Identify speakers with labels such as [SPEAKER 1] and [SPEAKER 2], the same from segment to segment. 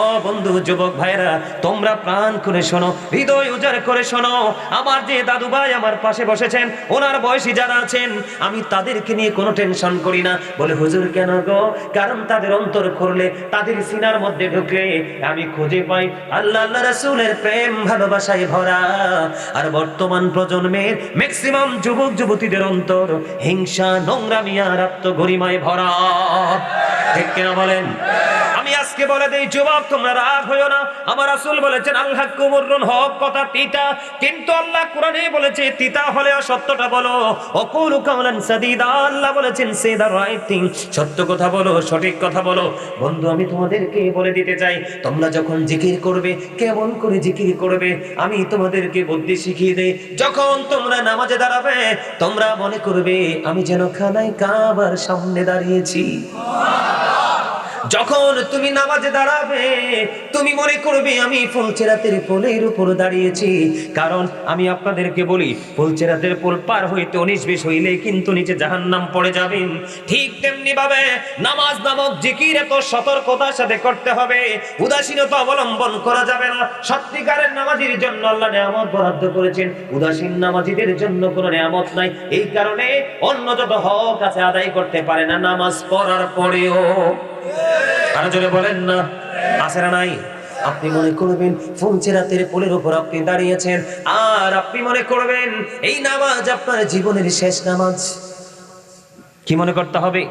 [SPEAKER 1] ও বন্ধু, যুবক ভাইরা, তোমরা প্রাণ করে শোনো, হৃদয় উজাড় করে শোনো। আমার যে দাদু ভাই আমার পাশে বসেছেন, ওনার বয়সী যারা আছেন, আমি তাদেরকে নিয়ে কোনো টেনশন করি না। বলে হুজুর কেন গো? কারণ তাদের অন্তর খুললে, তাদের সিনার মধ্যে ঢুকলে আমি খুঁজে পাই আল্লাহ আল্লাহ রাসূলের প্রেম ভালোবাসায় ভরা। আর বর্তমান প্রজন্মের ম্যাক্সিমাম যুবক যুবতীদের অন্তর হিংসা, নোংরামি আর আত্মগরিমায় ভরা। ঠিক কিনা বলেন? আমি আজকে বলে দেই যুবক, তোমরা রাগ হইও না। আমার রাসূল বলেছেন আল হাক্কু মুররুন, হক কথা তিতা, কিন্তু আল্লাহ কোরআনে বলেছে তিতা হলে সত্যটা বলো। ওয়াকুলু কাওলান সাদীদা, আল্লাহ বলেছেন সে দা রাইট থিং, সত্য কথা বলো, সঠিক কথা বলো। বন্ধু, আমি তোমাদেরকে বলে দিতে চাই, তোমরা যখন জিকির করবে কেমন করে জিকির করবে আমি তোমাদেরকে বুদ্ধি শিখিয়ে দেই। যখন তোমরা নামাজে দাঁড়াবে তোমরা মনে করবে আমি যেন খানায় কাবার সামনে দাঁড়িয়েছি। যখন তুমি নামাজে দাঁড়াবে তুমি মনে করবে আমি ফুলচেরাতের পোলের উপর দাঁড়িয়েছি। কারণ আমি আপনাদেরকে বলি, ফুলচেরাতের পোল পার হইতে 19-20 হইলে কিন্তু নিচে জাহান্নাম পড়ে যাবেন। ঠিক তেমনি ভাবে নামাজ নামক জিকির এত সতর্কতার সাথে করতে হবে, উদাসীনতা অবলম্বন করা যাবে না। সত্যিকারের নামাজীর জন্য আল্লাহ নিয়ামত বরাদ্দ করেছেন, উদাসীন নামাজীদের জন্য কোনো নিয়ামত নাই। এই কারণে অন্য যত হক আছে আদায় করতে পারে না নামাজ পড়ার পরেও। আরো জোরে বলেন না, আছে না নাই? আপনি মনে করবেন ফুলচেরাতের পোলের উপর আপনি দাঁড়িয়েছেন, আর আপনি মনে করবেন এই নামাজ আপনার জীবনের শেষ নামাজ। কি মনে করতে হবে?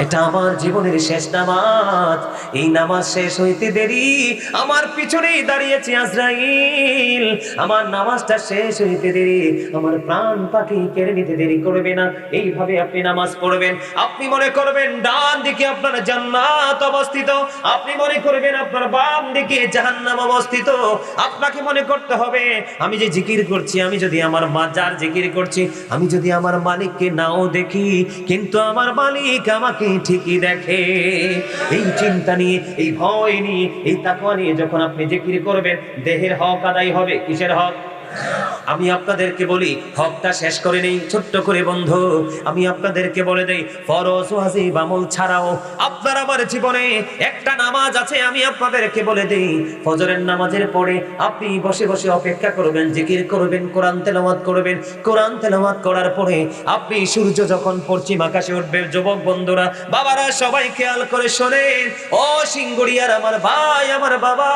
[SPEAKER 1] এটা আমার জীবনের শেষ নামাজ। এই নামাজ শেষ হইতে দেরি, আমার পিছনেই দাঁড়িয়েছে আজরাইল। আমার নামাজটা শেষ হইতে দেরি, আমার প্রাণ পাখি কেড়ে নিতে দেরি করবে না। এইভাবে আপনি নামাজ পড়বেন। আপনি মনে করবেন ডান দিকে আপনার জান্নাত অবস্থিত, আপনি মনে করবেন আপনার বাম দিকে জাহান্নাম অবস্থিত। আপনাকে মনে করতে হবে আমি যে জিকির করছি, আমি যদি আমার মাজার জিকির করছি, আমি যদি আমার মালিককে নাও দেখি কিন্তু আমার মালিক আমাকে ঠিকই দেখে। এই চিন্তা নিয়ে, এই ভয় নিয়ে, এই তাকওয়া নিয়ে যখন আপনি জিকির করবেন দেহের হক আদায় হবে। কিসের হক? আমি আপনাদেরকে বলি হকটা শেষ করে নেই ছোট্ট করে বন্ধু। আমি আপনাদেরকে বলে দেই ফরজ ওয়াজিব আমল ছাড়াও আপনার আমার জীবনে একটা নামাজ আছে। আমি আপনাদেরকে বলে দেই ফজরের নামাজের পরে আপনি বসে বসে অপেক্ষা করবেন, জিকির করবেন, কোরআন তেলাওয়াত করবেন। কোরআন তেলাওয়াত করার পরে আপনি সূর্য যখন পশ্চিম আকাশে উঠবে, যুবক বন্ধুরা, বাবারা সবাই খেয়াল করে শোনেন। ও সিঙ্গুড়িয়ার আমার ভাই, আমার বাবা,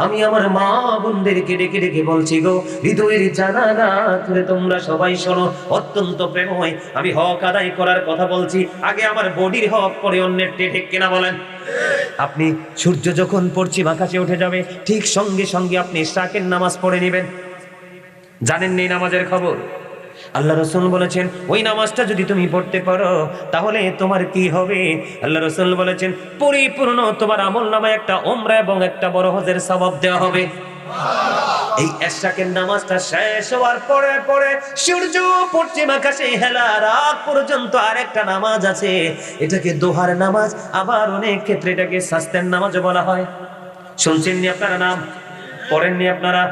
[SPEAKER 1] আমি আমার মা বোনদেরকে ডেকে ডেকে বলছি গো, হৃদয়ের জানালা খুলে তোমরা সবাই শোনো। অত্যন্ত প্রেমময় আমি হক আদায় করার কথা বলছি। আগে আমার বডির হক, পরে অন্যের। ঠিক কিনা বলেন? আপনি সূর্য যখন পশ্চিম আকাশে উঠে যাবে ঠিক সঙ্গে সঙ্গে আপনি ইশরাকের নামাজ পড়ে নেবেন। জানেন এই নামাজের খবর? আল্লাহ রাসূল বলেছেন ওই নামাজটা যদি তুমি পড়তে পারো তাহলে তোমার কি হবে? আল্লাহ রাসূল বলেছেন পরিপূর্ণ তোমার আমলনামায় একটা উমরা এবং একটা বড় হজের সওয়াব দেওয়া হবে। এই ইশরাকের নামাজটা শেষ হওয়ার পরে পরে সূর্য পশ্চিম আকাশে হেলার আগ পর্যন্ত আরেকটা নামাজ আছে, এটাকে দোহার নামাজ, আবার অনেক ক্ষেত্রে এটাকে সাস্তের নামাজও বলা হয়। শুনছেননি আপনারা? নাম পড়েননি আপনারা?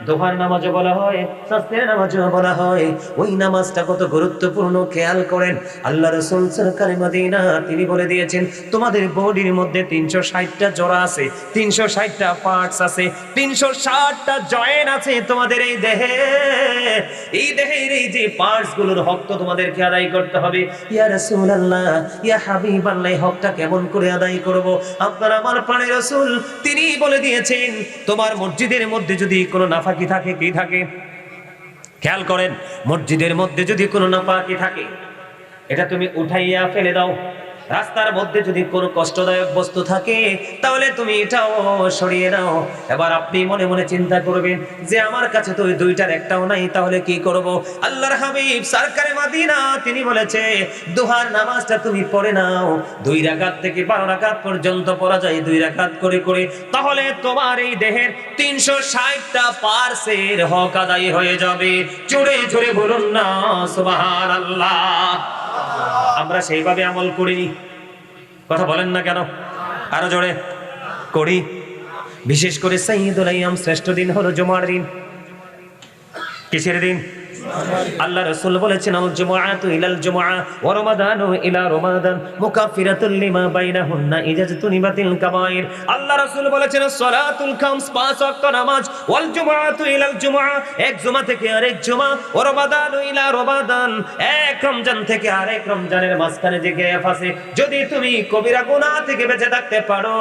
[SPEAKER 1] দোহার নামাজও বলা হয়, সাস্তের নামাজও বলা হয়। ওই নামাজটা কত গুরুত্বপূর্ণ খেয়াল করেন। আল্লাহ রাসূল সরকারে মদিনা তিনি বলে দিয়েছেন তোমাদের বডির মধ্যে 360টা জোড়া আছে, 360টা পার্টস আছে, 360টা জয়েন্ট আছে তোমাদের এই দেহে। এই দেহের এই যে পার্টস গুলোর হক তো তোমাদেরকে আদায় করতে হবে। ইয়া রাসূলুল্লাহ, ইয়া হাবিবাল্লাহ, হকটা কেমন করে আদায় করব? আপনার আমার প্রাণের রাসূল তিনি বলে দিয়েছেন তোমার মসজিদের মধ্যে যদি কোনো নাফাকি থাকে, কি থাকে খেয়াল করেন, মসজিদের মধ্যে যদি কোনো নাফাকি থাকে এটা তুমি উঠাইয়া ফেলে দাও। রাস্তার মধ্যে যদি কোনো কষ্টদায়ক বস্তু থাকে তাহলে তুমি এটাও সরিয়ে নাও। এবার আপনি মনে মনে চিন্তা করবেন যে আমার কাছে তো ওই দুইটার একটাও নাই, তাহলে কি করব? আল্লাহর হাবিব সরকারে মদিনা তিনি বলেছে দুহার নামাজটা তুমি পড়ে নাও। 2 রাকাত থেকে 12 রাকাত পর্যন্ত পড়া যায় 2 রাকাত করে করে, তাহলে তোমার এই দেহের 360টা পার্টসের হক আদায় হয়ে যাবে। জোরে জোরে বলুন না সুবহানাল্লাহ। আমরা সেইভাবে আমল করিনি, কথা বলেন না কেন? আরো জোরে করি। বিশেষ করে সাইয়্যিদুল আইয়াম শ্রেষ্ঠ দিন হলো জুমার দিন। কিসের দিন? আল্লাহ রাসূল বলেছেন আল জুমআতু ইলাল জুমআ ওয়া রমাদানু ইলা রমাদান মুকাফিরাতুল লিমা বাইনাহুন্না ইজাতুনিবাতিল কাবাইর। আল্লাহ রাসূল বলেছেন সালাতুল খামস, পাঁচ ওয়াক্ত নামাজ, ওয়াল জুমআতু ইলাল জুমআ, এক জুমা থেকে আরেক জুমা, ওয়া রমাদানু ইলা রমাদান, এক রমজান থেকে আরেক রমজানের মাঝখানে যে গ্যাপ আছে, যদি তুমি কবিরা গুনাহ থেকে বেঁচে থাকতে পারো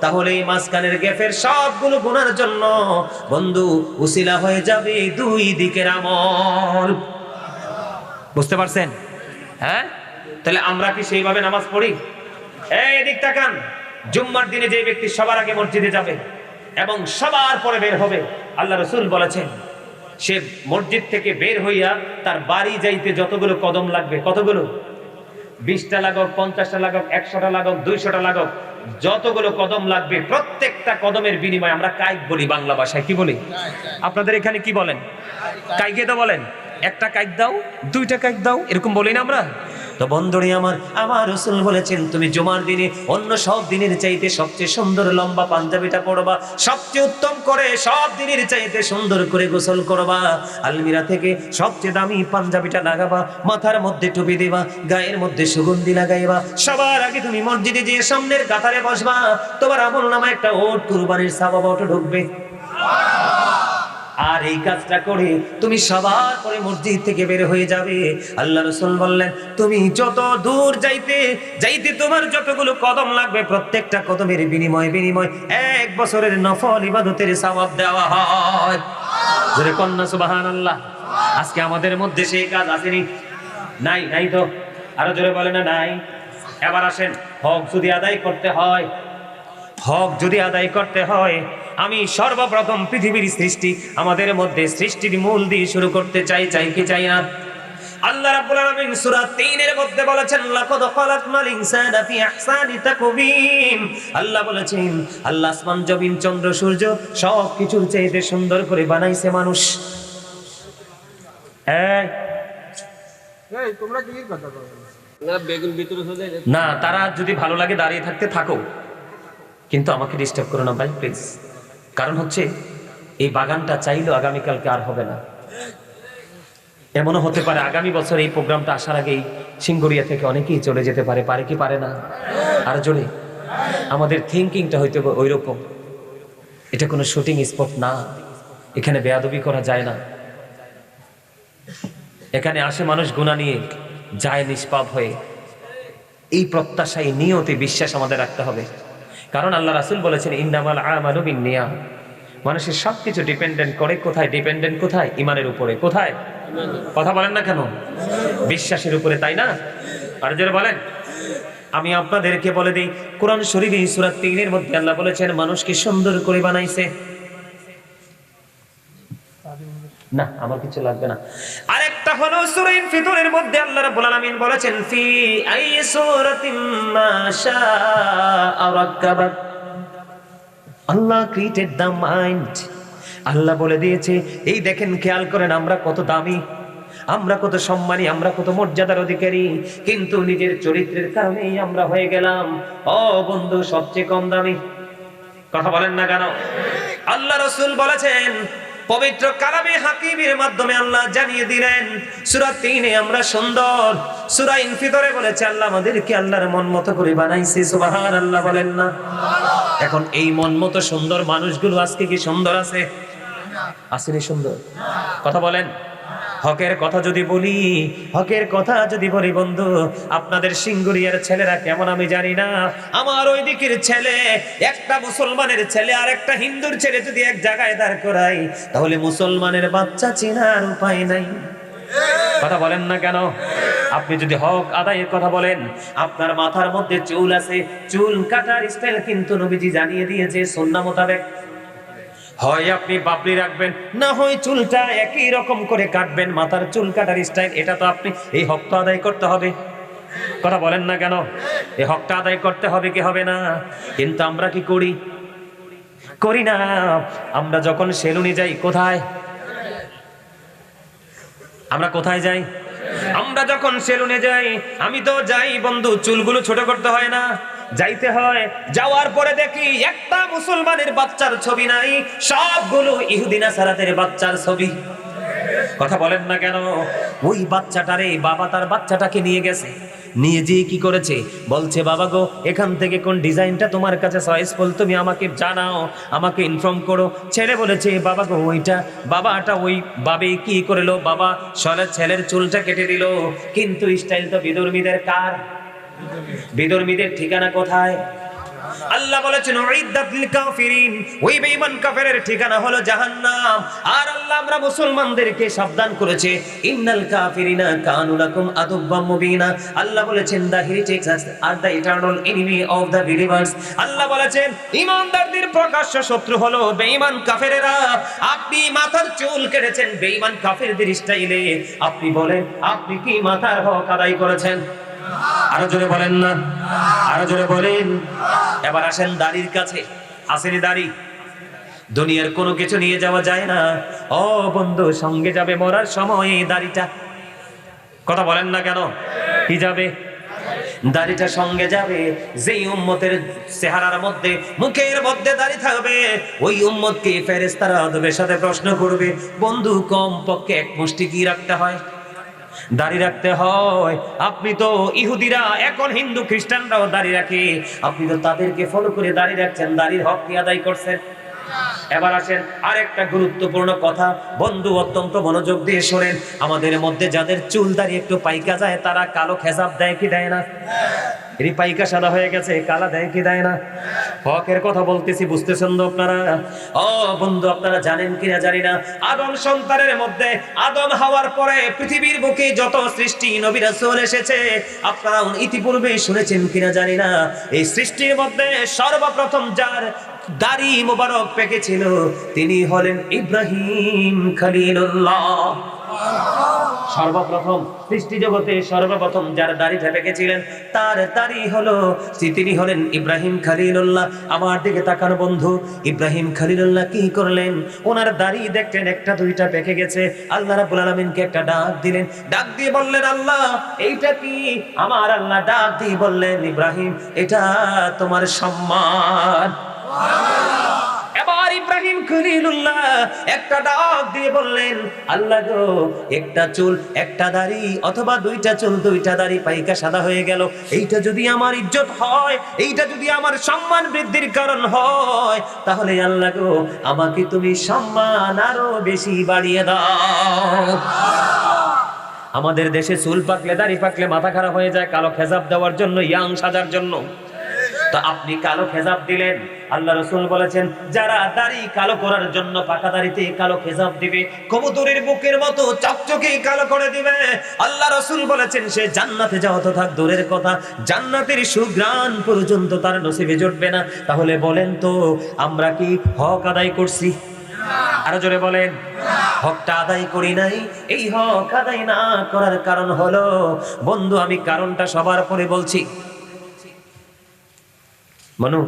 [SPEAKER 1] তাহলে এই মাঝখানের গ্যাপের সবগুলো গুনার জন্য বন্ধু উসিলা হয়ে যাবে দুই দিকের আমল। বুঝতে পারছেন? হ্যাঁ, তাহলে আমরা কি সেইভাবে নামাজ পড়ি? এই দিক তাকান, জুম্মার দিনে যে ব্যক্তি সবার আগে মসজিদে যাবে এবং সবার পরে বের হবে, আল্লাহ রাসূল বলেছেন সে মসজিদ থেকে বের হইয়া তার বাড়ি যাইতে যতগুলো কদম লাগবে, কতগুলো? 20টা লাগুক, 50টা লাগুক, 100টা লাগুক, 200টা লাগুক, যতগুলো কদম লাগবে প্রত্যেকটা কদমের বিনিময়ে আমরা কাইক বলি, বাংলা ভাষায় কি বলি? আপনাদের এখানে কি বলেন? কাইকে তো বলেন। একটা কাইক দাও, 2টা কাইক দাও, এরকম বলি না আমরা? তো বন্ধুরে আমার রাসূল বলেছেন তুমি জুমার দিনে অন্য সব দিনের চাইতে সবচেয়ে সুন্দর লম্বা পাঞ্জাবিটা পরবা, সবচেয়ে উত্তম করে সব দিনের চাইতে সুন্দর করে গোসল করবা, আলমিরা থেকে সবচেয়ে দামি পাঞ্জাবিটা লাগাবা, মাথার মধ্যে টুপি দিবা, গায়ের মধ্যে সুগন্ধি লাগাইবা, সবার আগে তুমি মসজিদে গিয়ে সামনের কাতারে বসবা, তোমার আমলনামায় একটা ওট কুরবানির সওয়াব ঢুকবে। আর এই কাজটা করে তুমি সবার পরে মসজিদ থেকে বের হয়ে যাবে। আল্লাহ রাসূল বললেন তুমি যত দূর যাইতে তোমার যতগুলো কদম লাগবে প্রত্যেকটা কদমের বিনিময় 1 বছরের নফল ইবাদতের সওয়াব দেওয়া হয়। জোরে কন্না সুবহানাল্লাহ। আজকে আমাদের মধ্যে সেই কাজ আসেনি? নাই তো, আরো জোরে বলে না নাই। এবার আসেন, হক যদি আদায় করতে হয় আমি সর্বপ্রথম পৃথিবীর সৃষ্টি আমাদের মধ্যে সৃষ্টির মূল দিয়ে শুরু করতে চাই কি চাই না? আল্লাহ রাব্বুল আলামিন সূরা 3 এর মধ্যে বলেছেন লাকাদ খালাকনাল ইনসানা ফি আহসানি তাকওয়িম। আল্লাহ বলেছেন আল্লাহ আসমান জমিন চন্দ্র সূর্য সবকিছুর চাইতে সুন্দর করে বানাইছে মানুষ। এই তোমরা কি কথা বলো না? বেগুন ভিতরে চলে না, তারা যদি ভালো লাগে দাঁড়িয়ে থাকতে থাকো, কিন্তু আমাকে ডিস্টার্ব করো না ভাই প্লিজ। কারণ হচ্ছে এই বাগানটা চাইলেও আগামীকালকে আর হবে না। এমনও হতে পারে আগামী বছর এই প্রোগ্রামটা আসার আগেই সিঙ্গুরিয়া থেকে অনেকেই চলে যেতে পারে কি পারে না? আর জোরে, আমাদের থিঙ্কিংটা হয়তো ওই রকম। এটা কোনো শুটিং স্পট না, এখানে বেয়াদবি করা যায় না। এখানে আসে মানুষ গুনাহ নিয়ে, যায় নিষ্পাপ হয়ে। এই প্রত্যাশা, এই নিয়তে বিশ্বাস আমাদের রাখতে হবে। কারণ আল্লাহ রাসূল বলেছেন ইন্নামাল আমালু বিন্নিয়াত। মানুষের সবকিছু ডিপেন্ডেন্ট করে কোথায়? ইমানের উপরে। কোথায়? কথা বলেন না কেন? বিশ্বাসের উপরে, তাই না? আর যারা বলেন, আমি আপনাদেরকে বলে দিই, কোরআন শরীফে সূরা 3 এর মধ্যে আল্লাহ বলেছেন মানুষকে সুন্দর করে বানাইছে। না, আমার কিছু লাগবে না। আরেকটা হলো সূরা ইনফিতরের মধ্যে আল্লাহ রাব্বুল আলামিন বলেছেন ফি আই সূরাতিন মা শাআ রাক্কাবাক। আল্লাহ ক্রিয়েটেড দ্য মাইন্ড। আল্লাহ বলে দিয়েছে এই দেখেন, খেয়াল করেন আমরা কত দামি, আমরা কত সম্মানী, আমরা কত মর্যাদার অধিকারী, কিন্তু নিজের চরিত্রের কারণেই আমরা হয়ে গেলাম ও বন্ধু সবচেয়ে কম দামি। কথা বলেন না কেন? আল্লাহ রাসূল বলেছেন পবিত্র কালামে হাকিমের মাধ্যমে আল্লাহ জানিয়ে দিলেন সূরা 3 এ আমরা সুন্দর। সূরা ইনফিতরে বলেছে আল্লাহ আমাদেরকে আল্লাহর মন মতো করে বানাইছে। সুবহানাল্লাহ বলেন না? এখন এই মন মতো সুন্দর মানুষগুলো আজকে কি সুন্দর আছে? আসেনি সুন্দর? কথা বলেন। হকের কথা যদি বলি বন্ধু, আপনাদের সিঙ্গুরিয়ার ছেলেরা কেমন আমি জানি না, আমার ওই দিকের ছেলে, একটা মুসলমানের ছেলে আর একটা হিন্দুর ছেলে যদি এক জায়গায় দাঁড় করাই তাহলে মুসলমানের বাচ্চা চেনার উপায় নাই। কথা বলেন না কেন? আপনি যদি হক আদায়ের কথা বলেন, আপনার মাথার মধ্যে চুল আছে, চুল কাটার স্টাইল কিন্তু নবীজি জানিয়ে দিয়েছে সুন্নাহ মোতাবেক। হয় আপনি বাবলি রাখবেন, না হয় চুলটা একই রকম করে কাটবেন। মাথার চুল কাটার স্টাইল, এটা তো আপনি এই হকটা আদায় করতে হবে। কথা বলেন না কেন? এই হকটা আদায় করতে হবে কি হবে না? কিন্তু আমরা কি করি না? আমরা যখন সেলুনে যাই, আমরা কোথায় যাই? আমরা যখন সেলুনে যাই, আমি তো যাই বন্ধু, চুলগুলো ছোট করতে হয় না? যাইতে হয়। যাওয়ার পরে দেখি একটা মুসলমানের বাচ্চার ছবি নাই, সবগুলো ইহুদি নাসারাতের বাচ্চার ছবি। কথা বলেন না কেন? ওই বাচ্চাটারে বাবা তার বাচ্চাটাকে নিয়ে গেছে, নিয়ে যেয়ে কি করেছে, বলছে বাবা গো এখান থেকে কোন ডিজাইনটা তোমার কাছে চয়েসফুল তুমি আমাকে জানাও, আমাকে ইনফর্ম করো। ছেলে বলেছে বাবা গো ওইটা, বাবাটা ওই বাবে কি করলো, বাবা ছেলের চুলটা কেটে দিল, কিন্তু স্টাইল তো বিধর্মীদের। কার? বিধর্মীদের। ঠিকানা কোথায়? আল্লাহ বলেছেন উইদ্দাত লিল কাফিরিন, ওই বেঈমান কাফেরের ঠিকানা হলো জাহান্নাম। আর আল্লাহ আমরা মুসলমানদেরকে সাবধান করেছে, ইন্নাল কাফিরিনা কানু লাকুম আদুব্বাম মুবিনা। আল্লাহ বলেছেন দা হেরিটেক্স আর the eternal enemy of the believers. Allah বলেছেন ঈমানদারদের প্রকাশ্য শত্রু হলো বেঈমান কাফেরেরা। আপনি মাথার চুল কেটেছেন বেঈমান কাফেরদের স্টাইলে, আপনি বলেন আপনি কি মাথার হক আদায় করেছেন? আরো জোরে বলেন না, আরো জোরে বলেন। এবার আসেন দাড়ির কাছে। আসেনি দাড়ি? দুনিয়ার কোনো কিছু নিয়ে যাওয়া যায় না। ও বন্ধু, সঙ্গে যাবে মরার সময় দাড়িটা। কথা বলেন না কেন? কি যাবে? দাড়িটা সঙ্গে যাবে। যেই উম্মতের চেহারার মধ্যে মুখের মধ্যে দাড়ি থাকবে, ওই উম্মতকে ফেরেশতারা আদবের সাথে প্রশ্ন করবে, বন্ধু কম পক্ষে এক মুষ্টি কি রাখতে হয়? দাড়ি রাখতে হয়। আপনি তো ইহুদিরা, এখন হিন্দু খ্রিস্টানরাও দাড়ি রাখে, আপনি তো তাদেরকে ফলো করে দাড়ি রাখছেন, দাড়ির হক কি আদায় করছেন? এবার আসেন আরেকটা গুরুত্বপূর্ণ কথা, বন্ধু অত্যন্ত মনোযোগ দিয়ে শোনেন। আমাদের মধ্যে যাদের চুল দাড়ি একটু পাইকা যায় তারা কালো খেজাব দেয় কি দেয় না? এর পাইকা সাদা হয়ে গেছে, কালা দেয় কি দেয় না? হকের কথা বলতেছি, বুঝতেছেন তো আপনারা? ও বন্ধু, আপনারা জানেন কিনা জানি না, আদম সন্তানের মধ্যে আদম হওয়ার পরে পৃথিবীর বুকে যত সৃষ্টি নবী রাসূল এসেছে, আপনারা ইতিপূর্বে শুনেছেন কিনা জানি না, এই সৃষ্টির মধ্যে সর্বপ্রথম যার দাড়ি মোবারক পেকেছিল তিনি হলেন ইব্রাহিম খলিলুল্লাহ। সর্বপ্রথম সৃষ্টি জগতে সর্বপ্রথম যার দাড়িটা পেকেছিলেন তার দাড়ি হলো, তিনি হলেন ইব্রাহিম খলিলুল্লাহ। আমার দিকে তাকান বন্ধু, ইব্রাহিম খলিলুল্লাহ কি করলেন? ওনার দাড়ি দেখলেন একটা দুইটা পেকে গেছে, আল্লাহ রাব্বুল আলামিনকে একটা ডাক দিলেন, ডাক দিয়ে বললেন আল্লাহ এইটা কি? আমার আল্লাহ ডাক দিয়ে বললেন ইব্রাহিম এটা তোমার সম্মান। এবার ইব্রাহিম খলিলুল্লাহ একটা ডাক দিয়ে বললেন আল্লাহ গো, একটা চুল একটা দাড়ি অথবা দুইটা চুল দুইটা দাড়ি পাইকা সাদা হয়ে গেল, এইটা যদি আমার ইজ্জত হয়, এইটা যদি আমার সম্মান বৃদ্ধির কারণ হয়, তাহলে আল্লাহ গো আমাকে তুমি সম্মান আরো বেশি বাড়িয়ে দাও। আমাদের দেশে চুল পাকলে দাড়ি পাকলে মাথা খারাপ হয়ে যায় কালো খেজাব দেওয়ার জন্য, ইয়াং সাজার জন্য। তো আপনি কালো খেজাব দিলেন, আল্লাহ রাসূল বলেছেন যারা দাড়ি কালো করার জন্য পাকা দাড়িতে কালো খেজাব দিবে, কবুতরের বুকের মতো চকচকে কালো করে দিবে, আল্লাহ রাসূল বলেছেন সে জান্নাতে যাওয়া তো থাক দূরের কথা, জান্নাতের সুঘ্রাণ পর্যন্ত তার নসিবে জুটবে না। তাহলে বলেন তো আমরা কি হক আদায় করছি? আরো জোরে বলেন। হকটা আদায় করি নাই। এই হক আদায় না করার কারণ হলো, বন্ধু আমি কারণটা সবার পরে বলছি। মনু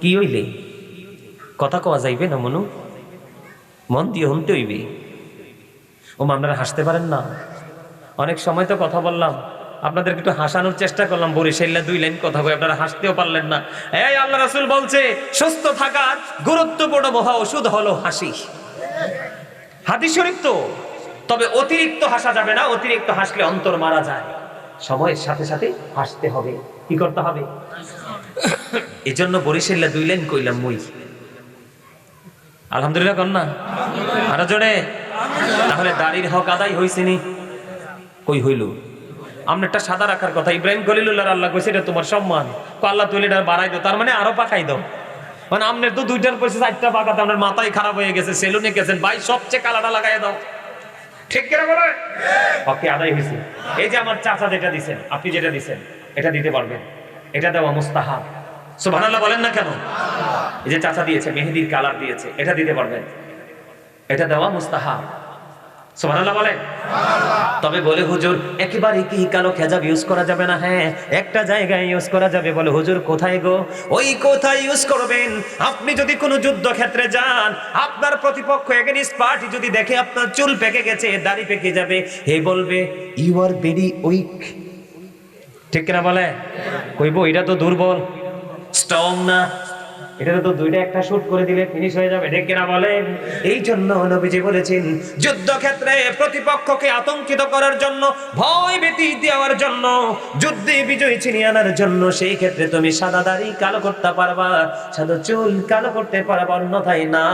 [SPEAKER 1] কি হইলে কথা কওয়া যাইবে না? মনু মন দিয়ে শুনতে হইবে। ও আপনারা হাসতে পারেন না? অনেক সময় তো কথা বললাম, আপনাদেরকে একটু হাসানোর চেষ্টা করলাম, বরিশাল্লা 2 লাইন কথা বলে আপনারা হাসতেও পারলেন না। এই আল্লাহ রাসূল বলছে সুস্থ থাকার গুরুত্বপূর্ণ মহা ওষুধ হলো হাসি। হাদিস শরীফ তো, তবে অতিরিক্ত হাসা যাবে না, অতিরিক্ত হাসলে অন্তর মারা যায়। সময়ের সাথে সাথে হাসতে হবে। কি করতে হবে? এই জন্য বরিশাল্লা 2 লাইন কইলাম মুই। আলহামদুলিল্লাহ কর না আরো জোরে। তাহলে দাড়ির হক আদায় হইছে নি? কই হইল? আপনারটা সাদা রাখার কথা, ইব্রাহিম খলিলুল্লাহ আল্লাহ কইছে এটা তোমার সম্মান, আল্লাহ তুই এটা বাড়াই দাও, তার মানে আরো পাকাই দাও। মানে আপনার তো 2টার পয়সা 4টা পাকাতে আপনার মাথায় খারাপ হয়ে গেছে, সেলুনে গেছেন, ভাই সবচেয়ে কালাটা লাগাই দাও। ঠিক কিনা বলে? হক আদায় হয়েছে। এই যে আমার চাচা যেটা দিছেন, আপনি যেটা দিছেন এটা দিতে পারবেন, এটা দেওয়া মুস্তাহাব। সুবহানাল্লাহ বলেন না কেন? এই যে চাচা দিয়েছে মেহেদির কালার দিয়েছে, এটা দিতে পারবেন, এটা দেওয়া মুস্তাহাব। সুবহানাল্লাহ বলেন। তবে বলে হুজুর একেবারে কি কালো খেজাব ইউজ করা যাবে না? হ্যাঁ, একটা জায়গায় ইউজ করা যাবে। বলে হুজুর কোথায় গো? ওই কোথায় ইউজ করবেন? আপনি যদি কোনো যুদ্ধক্ষেত্রে যান, আপনার প্রতিপক্ষ এগেইনস্ট পার্টি যদি দেখে আপনার চুল পেকে গেছে, দাড়ি পেকে যাবে, হে বলবে ইউ আর ভেরি উইক। ঠিক কিনা বলে? কইবো এটা তো দুর্বল, স্ট্রং না। এটা তো দুইটা একটা শুট করে দিলে ফিনিশ হয়ে যাবে, ঠিক কিনা বলেন? এই জন্য নবীজি বলেছেন, যুদ্ধক্ষেত্রে প্রতিপক্ষকে আতঙ্কিত করার জন্য, ভয় ভীতি দেওয়ার জন্য, যুদ্ধে বিজয় ছিনিয়ে আনার জন্য, সেই ক্ষেত্রে তুমি সাদা দাড়ি কালো করতে পারবা, সাদা চুল কালো করতে পারবা, অন্যথায় না।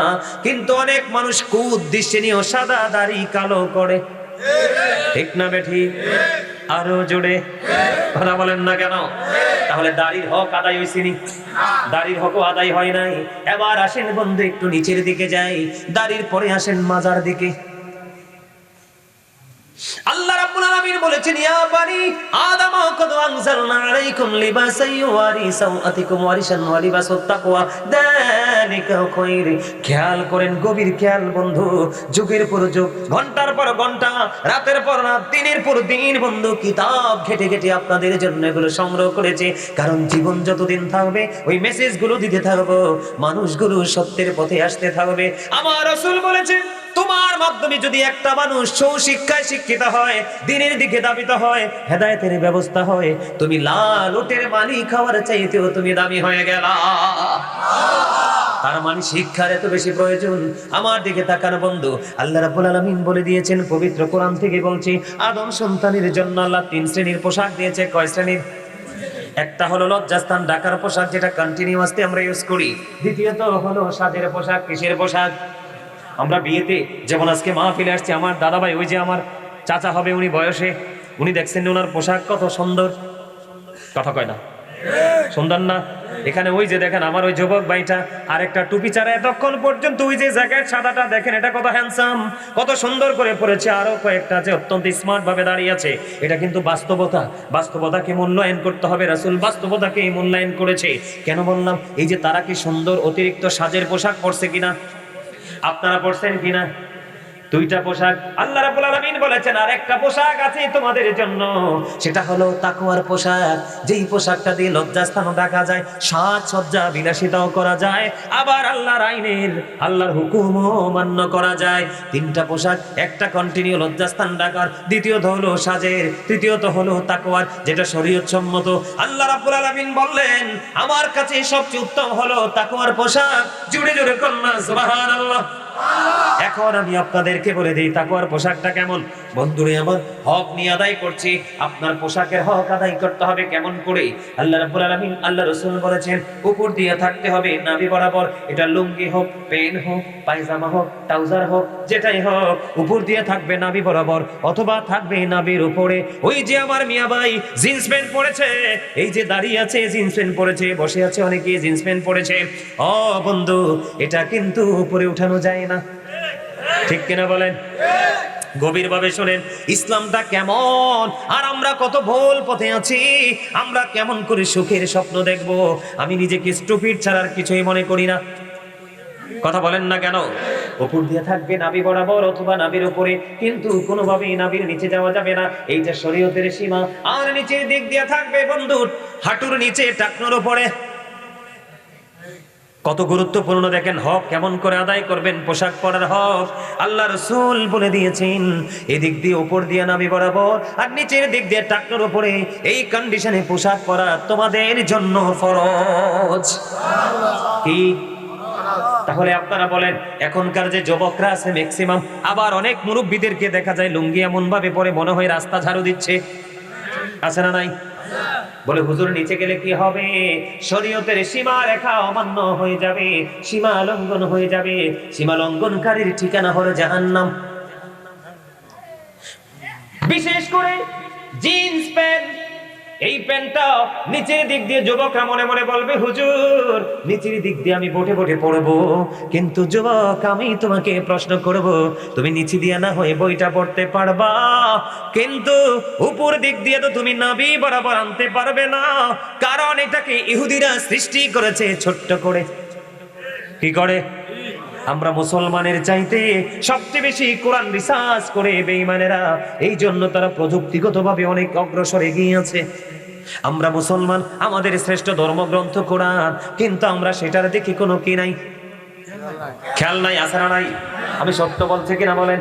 [SPEAKER 1] কিন্তু অনেক মানুষ কুউদ্দেশ্যে নিয়েও সাদা দাড়ি কালো করে, ঠিক না বেঠি? আরো জোরে কথা বলেন না কেন? তাহলে দাড়ির হক আদায় হয়েছিনি? দাড়ির হকও আদায় হয় নাই। এবার আসেন বন্ধু, একটু নিচের দিকে যাই, দাড়ির পরে আসেন মাজার দিকে। আল্লাহ রাব্বুল আলামিন বলেছেন, ইয়া বানি আদম কদ আনজালনা আলাইকুম লিবাসান ইউয়ারি সাওআতিকুম ওয়ারিশান ওয়া লিবাসুত তাকওয়া যালিকা খায়র। খেয়াল করেন, গভীর খেয়াল বন্ধু। যুগের পর যুগ, ঘন্টার পর ঘন্টা, রাতের পর রাত, দিনের পর দিন বন্ধু কিতাব ঘেটে ঘেটে আপনাদের জন্য এগুলো সংগ্রহ করেছে। কারণ জীবন যতদিন থাকবে ওই মেসেজগুলো দিতে থাকবো, মানুষগুলো সত্যের পথে আসতে থাকবে। আমার রাসূল বলেছে, তোমার মাধ্যমে যদি একটা মানুষ সুশিক্ষায় শিক্ষিত হয়, দিনের দিকে ধাবিত হয়, হেদায়েতের ব্যবস্থা হয়, তুমি লাল উটের মালিক খাওয়ার চাইতেও তুমি দামি হয়ে গেলা। তার মানে শিক্ষার এত বেশি প্রয়োজন। আমার দিকে তাকানো বন্ধু, আল্লাহ রাব্বুল আলামিন বলে দিয়েছেন পবিত্র কোরআন থেকে, বলছি আদম সন্তানের জন্য আল্লাহ 3 শ্রেণীর পোশাক দিয়েছে। কয় শ্রেণীর? একটা হলো লজ্জাস্থান ঢাকার পোশাক, যেটা কন্টিনিউয়াসলি আমরা ইউজ করি। দ্বিতীয়ত হলো সাজের পোশাক। কিসের পোশাক? আমরা বিয়েতে যেমন আজকে মাহফিলে আসছি, আমার দাদা ভাই, ওই যে আমার চাচা হবে উনি বয়সে, উনি দেখছেন ওনার পোশাক কত সুন্দর, কথা কয় না? সুন্দর না? এখানে ওই যে দেখেন আমার ওই যুবক ভাইটা, আর একটা টুপি ছাড়া এতক্ষণ পর্যন্ত ওই যে জ্যাকেট সাদাটা দেখেন, এটা কত হ্যান্ডসাম, কত সুন্দর করে পরেছে। আরো কয়েকটা যে অত্যন্ত স্মার্ট ভাবে দাঁড়িয়ে আছে। এটা কিন্তু বাস্তবতা। বাস্তবতাকে মূল্যায়ন করতে হবে। রাসূল বাস্তবতাকে মূল্যায়ন করেছে। কেন বললাম? এই যে তারা কি সুন্দর অতিরিক্ত সাজের পোশাক পরছে কিনা? আপনারা পড়ছেন কিনা? দুইটা পোশাক আল্লাহ রাব্বুল আলামিন বলেছেন, আর একটা পোশাক আছে তোমাদের জন্য, সেটা হলো তাকওয়ার পোশাক। যেই পোশাকটা দিয়ে লজ্জাস্থানও ঢাকা যায়, সাজসজ্জা বিলাসিতাও করা যায়, আবার আল্লাহর আইনের, আল্লাহর হুকুমও মান্য করা যায়। তিনটা পোশাক, একটা কন্টিনিউ লজ্জাস্থান ঢাকার, দ্বিতীয়ত হলো সাজের, তৃতীয়ত হলো তাকওয়ার, যেটা শরীয়ত সম্মত। আল্লাহ রাব্বুল আলামিন বললেন, আমার কাছে সবচেয়ে উত্তম হলো তাকওয়ার পোশাক। জোরে জোরে কন্যা সুবহানাল্লাহ। এখন আমি আপনাদেরকে বলে দিই তাকওয়ার পোশাকটা কেমন। বন্ধুরে আমার, হক নিয়ে আদায় করছি, আপনার পোশাকের হক আদায় করতে হবে। কেমন করে? আল্লাহ রাব্বুল আলামিন, আল্লাহ রাসূল বলেছেন, উপর দিয়ে থাকতে হবে নাভি বরাবর। এটা লুঙ্গি হোক, প্যান্ট হোক, পায়জামা হোক, ট্রাউজার হোক, যেটাই হোক, উপর দিয়ে থাকবে নাভি বরাবর, অথবা থাকবে নাভির উপরে। ওই যে আমার মিয়া ভাই জিন্স প্যান্ট পরেছে, এই যে দাঁড়িয়ে আছে জিন্স প্যান্ট পরেছে, বসে আছে অনেকে জিন্স প্যান্ট পরেছে, ও বন্ধু, এটা কিন্তু উপরে উঠানো যায় না, ঠিক কিনা বলেন? গভীর ভাবে শোনেন, ইসলামটা কেমন, আর আমরা কত ভুল পথে আছি। আমরা কেমন করে সুখের স্বপ্ন দেখব? আমি নিজেকে স্টুপিড ছাড়ার কিছুই মনে করি না। কথা বলেন না কেন? উপর দিয়ে থাকবে নাভি বরাবর অথবা নাভির উপরে, কিন্তু কোনোভাবেই নাভির নিচে যাওয়া যাবে না, এইটা শরীয়তের সীমা। আর নিচের দিক দিয়ে থাকবে বন্ধু হাঁটুর নিচে, টাকনোর উপরে। কত গুরুত্বপূর্ণ দেখেন, হক কেমন করে আদায় করবেন, পোশাক পরার হক আল্লাহ রাসূল বলে দিয়েছেন। এদিক দিয়ে উপর দিয়ে নাভি বরাবর আর নিচের দিক দিয়ে টাকনোর উপরে, এই কন্ডিশনে পোশাক পরা তোমাদের জন্য ফরজ। কি? তাহলে আপনারা বলেন, এখনকার যে যুবকরা আছে ম্যাক্সিমাম, আবার অনেক মুরব্বীদেরকে দেখা যায় লুঙ্গি এমন ভাবে পরে মনে হয় রাস্তা ঝাড়ু দিচ্ছে, আছে না নাই? বলে হুজুর নিচে গেলে কি হবে? শরীয়তের সীমা রেখা অমান্য হয়ে যাবে, সীমা লঙ্ঘন হয়ে যাবে। সীমা লঙ্ঘনকারীর ঠিকানা হলো জাহান্নাম। বিশেষ করে জিন্স প্যান্ট, এই প্যান্টটা নিচের দিক দিয়ে যুবকরা মনে মনে বলবে, হুজুর নিচের দিক দিয়ে আমি বটে বটে পড়বো। কিন্তু যুবক, আমি তোমাকে প্রশ্ন করব, তুমি নিচে দিয়ে না হয়ে বইটা পড়তে পারবা, কিন্তু উপর দিক দিয়ে তো তুমি নাভি বরাবর আনতে পারবে না। কারণ এটাকে ইহুদিরা সৃষ্টি করেছে ছোট্ট করে। কি করে? আমরা মুসলমানের চাইতে সবচেয়ে বেশি কোরআন রিসার্চ করে বেঈমানেরা, এই জন্য তারা প্রযুক্তিগতভাবে অনেক অগ্রসর এগিয়ে আছে। আমরা মুসলমান, আমাদের শ্রেষ্ঠ ধর্মগ্রন্থ কোরআন, কিন্তু আমরা সেটার দেখি কোনো কি নাই, খেয়াল নাই, আসারা নাই। আমি সত্য বলছি কিনা বলেন?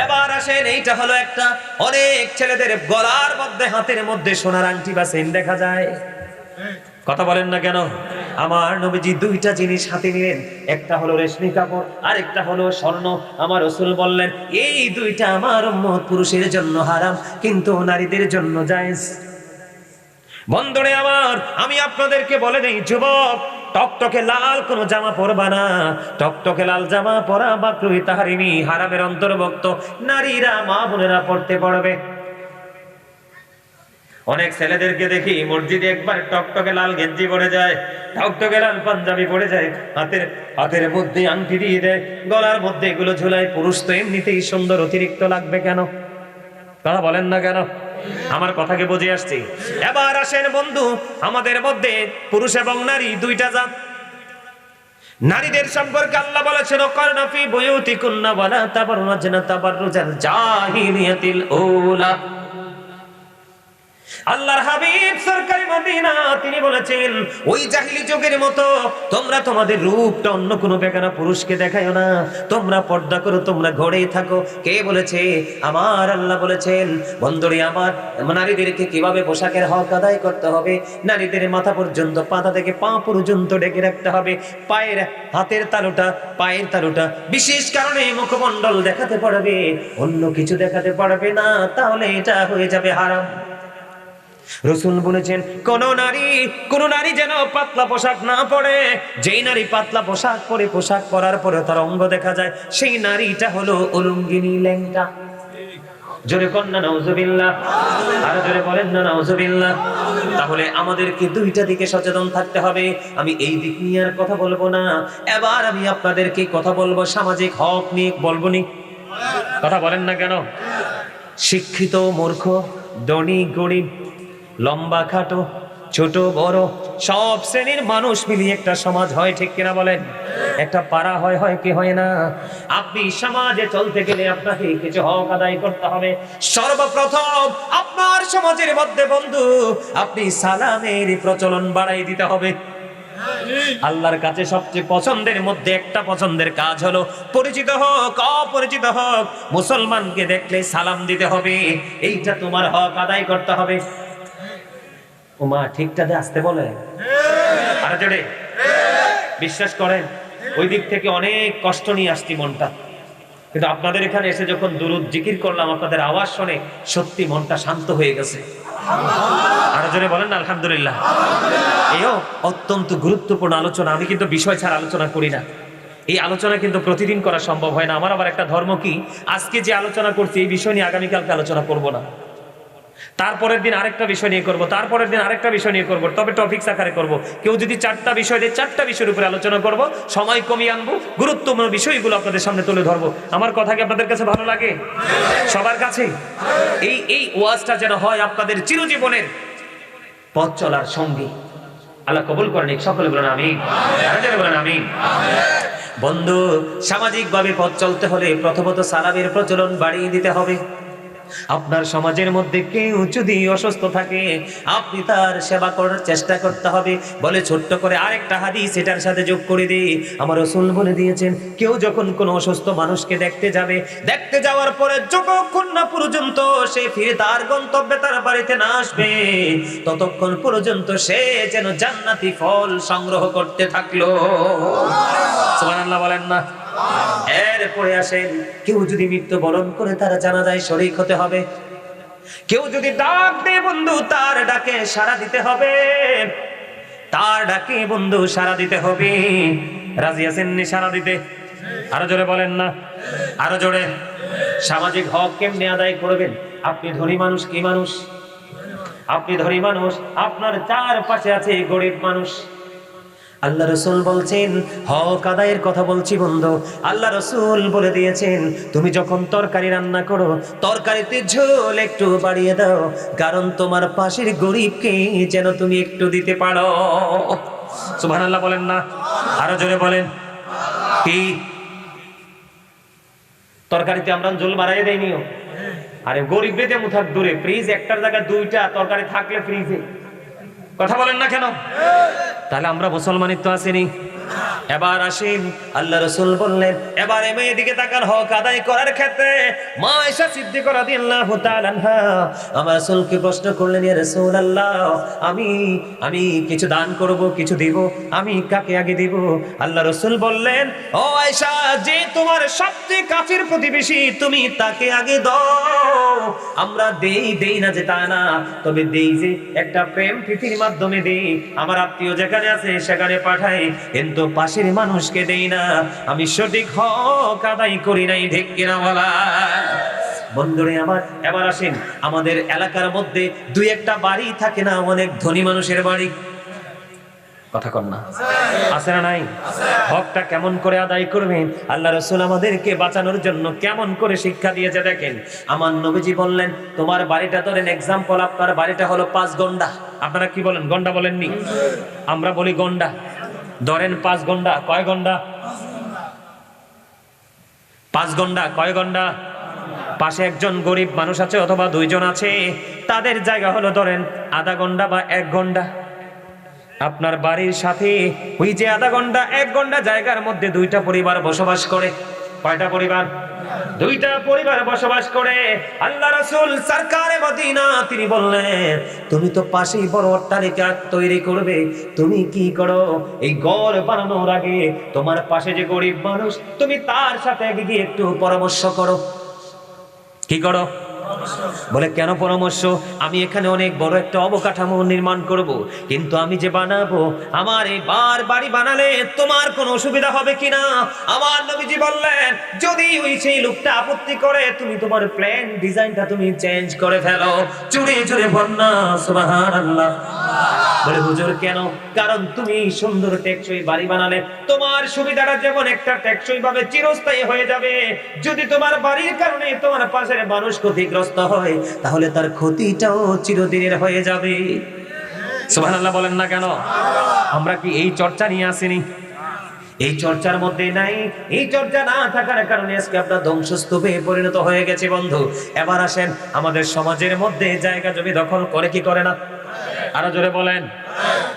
[SPEAKER 1] এবার আসেন, এইটা হলো একটা, অনেক ছেলেদের গলার মধ্যে, হাতের মধ্যে সোনার আংটি বা চেইন দেখা যায়, কথা বলেন না কেন? আমার নবীজি দুইটা জিনিস হাতে নিলেন, একটা হলো রেশমি কাপড় আর একটা হলো স্বর্ণ। আমার রাসূল বললেন এই দুইটা আমার উম্মত পুরুষের জন্য হারাম, কিন্তু নারীদের জন্য জায়েজ। বন্ধুরে আমার, আমি আপনাদেরকে বলে দেই যুবক, টকটকে লাল কোন জামা পরবা না। টকটকে লাল জামা পরা মাকরুহ তাহরিমি, হারামের অন্তর্ভুক্ত। নারীরা মা বোনেরা পড়তে পারবে। অনেক ছেলেদেরকে দেখি মসজিদে একবার টকটকে লাল গেঞ্জি পরে যায়, টকটকে লাল পাঞ্জাবি পরে যায়, হাতের মধ্যে আংটি দিয়ে দেয়, গলার মধ্যে এগুলো ঝুলায়। পুরুষ তো এমনিতেই সুন্দর, অতিরিক্ত লাগবে কেন? কথা বলেন না কেন? আমার কথাকে বুঝে আসছি? এবার আসেন বন্ধু, আমাদের মধ্যে পুরুষ এবং নারী দুইটা জাত। নারীদের সম্পর্কে আল্লাহ বলেছেন ওয়াকারনা ফি বুয়ুতিকুন্না ওয়ালা তাবাররাজনা তাবাররুজাল জাহিলিয়াতিল উলা। আল্লাহর হাবিব সরকারি মদিনা তিনি বলেছেন ওই জাহিলি যুগের মতো তোমরা তোমাদের রূপটা অন্য কোনো বেগানা পুরুষকে দেখায়ো না, তোমরা পর্দা করো, তোমরা ঘরেই থাকো। কে বলেছে? আমার আল্লাহ বলেছেন। বন্ধুরে আমার, নারীদেরকে কিভাবে পোশাকের হক আদায় করতে হবে, নারীদের মাথা পর্যন্ত, মাথা থেকে পা পর্যন্ত ঢেকে রাখতে হবে। পায়ের হাতের তালুটা, পায়ের তালুটা বিশেষ কারণে মুখমণ্ডল দেখাতে পারবে, অন্য কিছু দেখাতে পারবে না, তাহলে এটা হয়ে যাবে হারাম। রাসূল বলেছেন কোন নারী যেন পাতলা পোশাক না পরে। যেই নারী পাতলা পোশাক পরে, পোশাক পরার পরে তার অঙ্গ দেখা যায়, সেই নারীটা হলো উলঙ্গিনী, ল্যাংটা। জোরে কন্যা নাউজুবিল্লাহ, আর জোরে বলেন না নাউজুবিল্লাহ। তাহলে আমাদেরকে দুইটা দিকে সচেতন থাকতে হবে। আমি এই দিক নিয়ে আর কথা বলবো না, এবার আমি আপনাদেরকে কথা বলবো সামাজিক হক নিয়ে। বলবো নি? কথা বলেন না কেন? শিক্ষিত মূর্খ, ধনী গরিব, লম্বা খাটো, ছোট বড়, সব শ্রেণীর মানুষ মিলিয়ে একটা সমাজ হয়, ঠিক কিনা বলেন? একটা পাড়া হয়, হয় কি হয় না? আপনি সমাজে চলতে গেলে আপনাকে কিছু হক আদায় করতে হবে। সর্বপ্রথম আপনার সমাজের মধ্যে বন্ধু আপনি সালামের প্রচলন বাড়াই দিতে হবে। আল্লাহর কাছে সবচেয়ে পছন্দের মধ্যে একটা পছন্দের কাজ হলো পরিচিত হোক অপরিচিত হোক মুসলমানকে দেখলে সালাম দিতে হবে। এইটা তোমার হক আদায় করতে হবে। ওমা ঠিকঠাক আসতে বলে আর জোরে বিশ্বাস করেন, ওই দিক থেকে অনেক কষ্ট নিয়ে আসছি মনটা, কিন্তু আপনাদের এখানে এসে যখন দুরূদ জিকির করলাম, আপনাদের আওয়াজ শুনে সত্যি মনটা শান্ত হয়ে গেছে। আর জোরে বলেন না আলহামদুলিল্লাহ। এও অত্যন্ত গুরুত্বপূর্ণ আলোচনা। আমি কিন্তু বিষয় ছাড়া আলোচনা করি না। এই আলোচনা কিন্তু প্রতিদিন করা সম্ভব হয় না। আমার আবার একটা ধর্ম কি, আজকে যে আলোচনা করছি এই বিষয় নিয়ে আগামীকালকে আলোচনা করব না, তারপরের দিন আরেকটা বিষয় নিয়ে করব, তারপরের দিন আরেকটা বিষয় নিয়ে করব, তবে টপিকস আকারে করব। কেউ যদি 4টা বিষয় দেয় 4টা বিষয়ের উপরে আলোচনা করব, সময় কমিয়ে আনবো, গুরুত্বপূর্ণ বিষয়গুলো আপনাদের সামনে তুলে ধরবো। আমার কথা কি আপনাদের কাছে ভালো লাগে? সবার কাছে এই ওয়াজটা যেন হয় আপনাদের চিরজীবনের পথ চলার সঙ্গী। আল্লাহ কবুল করেন। সকলে বলেন আমিন, বলেন আমিন। বন্ধু, সামাজিক ভাবে পথ চলতে হলে প্রথমত সালামের প্রচলন বাড়িয়ে দিতে হবে। আপনার সমাজের মধ্যে কেউ যদি অসুস্থ থাকে, আপনি তার সেবা করার চেষ্টা করতে হবে। বলে ছোট্ট করে আরেকটা হাদিস এটার সাথে যোগ করে দিই। আমার রাসূল বলে দিয়েছেন, কেউ যখন কোনো অসুস্থ মানুষকে দেখতে যাবে, দেখতে যাওয়ার পরে যতক্ষণ না পর্যন্ত সে ফিরে তার গন্তব্যে তার বাড়িতে না আসবে, ততক্ষণ পর্যন্ত সে যেন জান্নাতি ফল সংগ্রহ করতে থাকলো। সুবহানাল্লাহ বলেন না? এরপরে আসেন, কেউ যদি মৃত্যুবরণ করে তারা জানাজায় শরীক হতে হবে। কেউ যদি ডাক দেয় বন্ধু, তার ডাকে সাড়া দিতে হবে। তার ডাকে বন্ধু সাড়া দিতে হবে। রাজি আছেন নি সাড়া দিতে? আরো জোরে বলেন না, আরো জোরে। সামাজিক হক কেমনে আদায় করবেন? আপনি ধনী মানুষ, কি মানুষ? আপনি ধনী মানুষ, আপনার চারপাশে আছে গরিব মানুষ। আল্লাহ রাসূল বলছেন, হক আদায়ের কথা বলছি বন্ধু। আল্লাহ রাসূল বলে দিয়েছেন, তুমি যখন তরকারি রান্না করো, তরকারিতে ঝোল একটু বাড়িয়ে দাও, কারণ তোমার পাশের গরিবকে যেন তুমি একটু দিতে পারো। সুবহানাল্লাহ বলেন না, আরো জোরে বলেন। কি তরকারিতে আমরা ঝোল বাড়াইয়ে দেইনিও? আরে গরিব বেদে মুথার দূরে, ফ্রিজ একটার জায়গায় 2টা তরকারি থাকলে ফ্রিজে। কথা বলেন না কেন? তাহলে আমরা মুসলমানিত্ব আসেনি? এবার আসেন, আল্লাহ রাসূল বললেন এবারে মেয়ের দিকে তাকান, হক আদায় করার ক্ষেত্রে মা আয়েশা সিদ্দিকা রাদিয়াল্লাহু তাআলা আনহা আমার রাসূলকে প্রশ্ন করলেন, ইয়া রাসূলুল্লাহ, আমি কিছু দান করব, কিছু দিব, আমি কাকে আগে দিব? আল্লাহ রাসূল বললেন, ও আয়েশা, যে তোমার সবচেয়ে কাছের প্রতিবেশী তুমি তাকে আগে দাও। আমরা দেই না যে তা না, তবে দেই যে একটা প্রেম প্রীতির মাধ্যমে দেই, আমার আত্মীয় যেখানে আছে সেখানে পাঠাই, কিন্তু পাশের মানুষকে দেই না। আমি সঠিক হক আদায় করি নাই, ঠিক কিনা বলা? বন্ধুরে আমার, এবার আসেন, আমাদের এলাকার মধ্যে দুই একটা বাড়ি থাকে না, অনেক ধনী মানুষের বাড়ি, কথা কন না, আছে না নাই? হকটা কেমন করে আদায় করবেন আল্লাহ রাসূল আমাদেরকে বাঁচানোর জন্য কেমন করে শিক্ষা দিয়েছে দেখেন। আমার নবীজি বললেন, তোমার বাড়িটা ধরেন এক্সাম্পল, আপনার বাড়িটা হলো 5 গন্ডা। আপনারা কি বলেন, গন্ডা বলেননি? আমরা বলি গন্ডা। ধরেন 5 গন্ডা, কয় গন্ডা? 5 গন্ডা, কয় গন্ডা? পাশে একজন গরিব মানুষ আছে অথবা 2 জন আছে, তাদের জায়গা হলো ধরেন আধা গন্ডা বা 1 গন্ডা। আপনার বাড়ির সাথে ওই যে আধা ঘন্টা 1 ঘন্টা জায়গার মধ্যে 2টা পরিবার বসবাস করে। কয়টা পরিবার? 2টা পরিবার বসবাস করে। আল্লাহ রাসূল সরকারে মদিনা তিনি বললেন, তুমি তো পাশেই বড় অট্টালিকা তৈরি করবে, তুমি কি করো, এই ঘর বানানোর আগে তোমার পাশে যে গরিব মানুষ, তুমি তার সাথে গিয়ে একটু পরামর্শ করো। কি করো? বলে, কেন পরামর্শ? আমি এখানে অনেক বড় একটা অবকাঠামো নির্মাণ করব, কিন্তু আমি যে বানাবো, আমার এই বাড়ি বানালে তোমার কোনো অসুবিধা হবে কিনা? আমার নবীজি বললেন, যদি ওই সেই লোকটা আপত্তি করে, তুমি তোমার প্ল্যান ডিজাইনটা তুমি চেঞ্জ করে ফেলো। চুরি চুরি বন্যা, সুবহানাল্লাহ। বলে, হুজুর কেন? কারণ তুমি সুন্দর টেকসই বাড়ি বানালে তোমার সুবিধাটা যেমন একটা টেকসই ভাবে চিরস্থায়ী হয়ে যাবে, যদি তোমার বাড়ির কারণে তোমার পাশের মানুষ ক্ষতিগ্রস্ত হয়, তাহলে তার ক্ষতিটাও চিরদিনের হয়ে যাবে। সুবহানাল্লাহ বলেন না কেন? আমরা কি এই চর্চা নিয়ে আসিনি? এই চর্চার মধ্যে নাই। এই চর্চা না থাকার কারণে আজকে আমরা ধ্বংসস্তূপে পরিণত হয়ে গেছি বন্ধু। এবার আসেন, আমাদের সমাজের মধ্যে জায়গা জমি দখল করে কি করে না? আরো জোরে বলেন।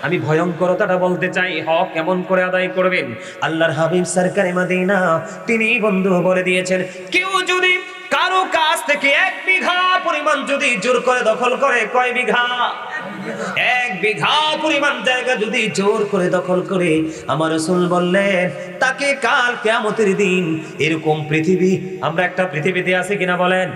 [SPEAKER 1] আমি ভয়ঙ্করতাটা বলতে চাই, হক কেমন করে আদায় করবেন। আল্লাহর হাবিব সরকারে মদিনা তিনি বন্ধু বলে দিয়েছেন, কেউ যদি কারো কাছ থেকে 1 বিঘা পরিমাণ যদি জোর করে দখল করে, কয় বিঘা? 1 বিঘা পরিমাণ জায়গা যদি জোর করে দখল করে, আমার রাসূল বললেন, তাকে কাল কিয়ামতের দিন এরকম পৃথিবী, আমরা একটা পৃথিবীতে আছি কিনা বলেন,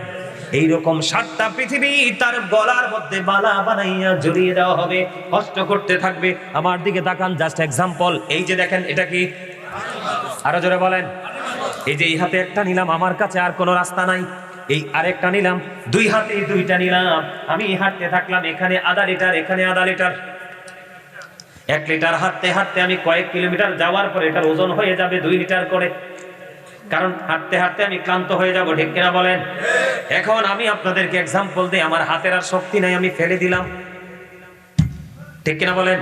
[SPEAKER 1] এইরকম 7টা পৃথিবী তার গলার মধ্যে বালা বানাইয়া জড়িয়ে দেওয়া হবে, কষ্ট করতে থাকবে। আমার দিকে তাকান, জাস্ট এক্সাম্পল। এই যে দেখেন, এটা কি? আরো জোরে বলেন। এই যে এই হাতে একটা নিলাম, আমার কাছে আর কোনো রাস্তা নাই, এই আরেকটা নিলাম, 2 হাতে 2টা নিলাম, আমি হাঁটতে থাকলাম, এখানে আধা লিটার, এখানে আধা লিটার, 1 লিটার হাঁটতে হাঁটতে আমি কয়েক কিলোমিটার যাওয়ার পরে এটার ওজন হয়ে যাবে 2 লিটার করে, কারণ হাঁটতে হাঁটতে আমি ক্লান্ত হয়ে যাব, ঠিক কিনা বলেন? এখন আমি আপনাদেরকে এক্সাম্পল দিই, আমার হাতের আর শক্তি নাই, আমি ফেলে দিলাম, ঠিক কিনা বলেন?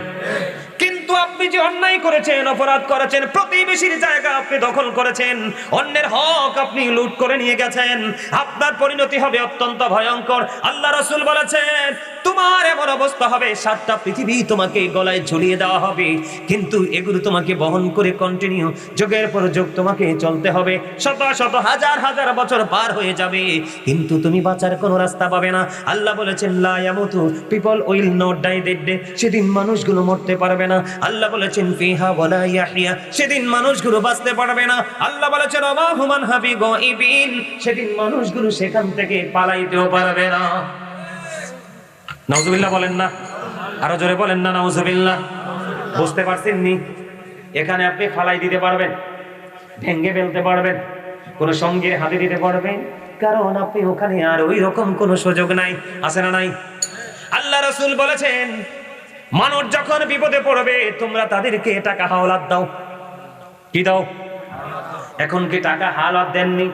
[SPEAKER 1] কিন্তু আপনি যে অন্যায় করেছেন, অপরাধ করেছেন, প্রতিবেশীর জায়গা আপনি দখল করেছেন, অন্যের হক আপনি লুট করে নিয়ে গেছেন, আপনার পরিণতি হবে অত্যন্ত ভয়ঙ্কর। আল্লাহ রাসূল বলেছেন, তোমার এমন অবস্থা হবে 7টা পৃথিবী তোমাকে গলায় ঝুলিয়ে দেওয়া হবে, কিন্তু এগুলো তোমাকে বহন করে কন্টিনিউ যুগের পর যুগ তোমাকে চলতে হবে, শত শত হাজার হাজার বছর পার হয়ে যাবে, কিন্তু তুমি বাঁচার কোনো রাস্তা পাবে না। আল্লাহ বলেছেন, লা ইয়ামুতু, people will not die that day, সেদিন মানুষগুলো মরতে পারবে না। আল্লাহ বলেছেন, ফিহা ওয়ালা ইয়াহইয়া, সেদিন মানুষগুলো বাঁচতে পারবে না। আল্লাহ বলেছেন, ওয়া হুমান হাবি গায়বিন, সেদিন মানুষগুলো সেখান থেকে পালাইতেও পারবে না। নাউজুবিল্লাহ বলেন না? আরো জোরে বলেন না, নাউজুবিল্লাহ। বুঝতে পারছেন নি? এখানে আপনি ফালাই দিতে পারবেন, ভেঙ্গে ফেলতে পারবেন, কোন সঙ্গীর হাতে দিতে পারবেন, কারণ আপনি ওখানে আর ওই রকম কোন সুযোগ নাই, আছে না নাই? আল্লাহ রাসূল বলেছেন, মানুষ যখন বিপদে পড়বে তোমরা তাদেরকে টাকা হাওলাত দাও। কি দাও? এখন কি টাকা হাওলাত দেননি?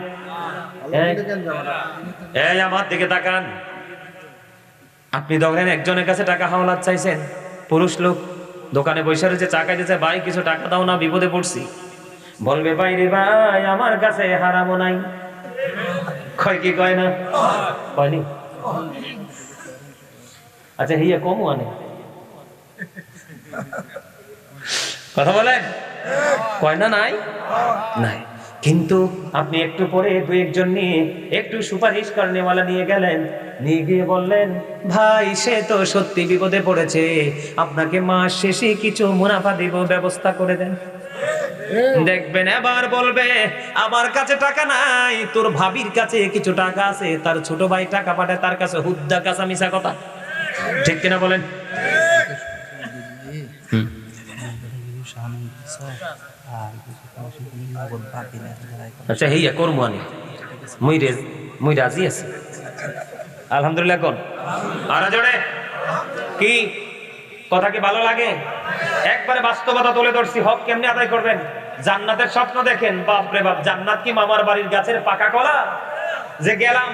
[SPEAKER 1] এই আমার দিকে তাকান, আপনি ধরেন একজনের কাছে টাকা হাওলাত চাইছেন, পুরুষ লোক দোকানে বসে রয়েছে, চা খাইতেছে, ভাই কিছু টাকা দাও না, বিপদে পড়ছি। বলবে, ভাই রে ভাই, আমার কাছে হারামও নাই। কয় কি কয় না? কয়নি? আচ্ছা, হিয়া কমও আনে, কথা বলেন। কয় না নাই? নাই। কিন্তু আপনি একটু পরে দু একজন নিয়ে একটু সুপারিশ করেওয়ালা নিয়ে গেলেন, নিয়ে গিয়ে বললেন ভাই সে তো সত্যি বিপদে পড়েছে, আপনাকে মাস শেষে কিছু মুনাফা দিব, ব্যবস্থা করে দেন। দেখবেন এবার বলবে আমার কাছে টাকা নাই, তোর ভাবির কাছে কিছু টাকা আছে, তার ছোট ভাই টাকা পাঠায় তার কাছে, হুদ্দা কাঁচা মিশা কথা, ঠিক কিনা বলেন? আচ্ছা হেইয়া করবো আমি, মুই রাজি আছি আলহামদুলিল্লাহ। কোন আর জোরে কি কথা কি ভালো লাগে? একবারে বাস্তবতা তুলে ধরছি। হক কেমনে আদায় করবেন? জান্নাতের স্বপ্ন দেখেন, বাপ রে বাপ, জান্নাত কি মামার বাড়ির গাছের পাকা কলা যে গেলাম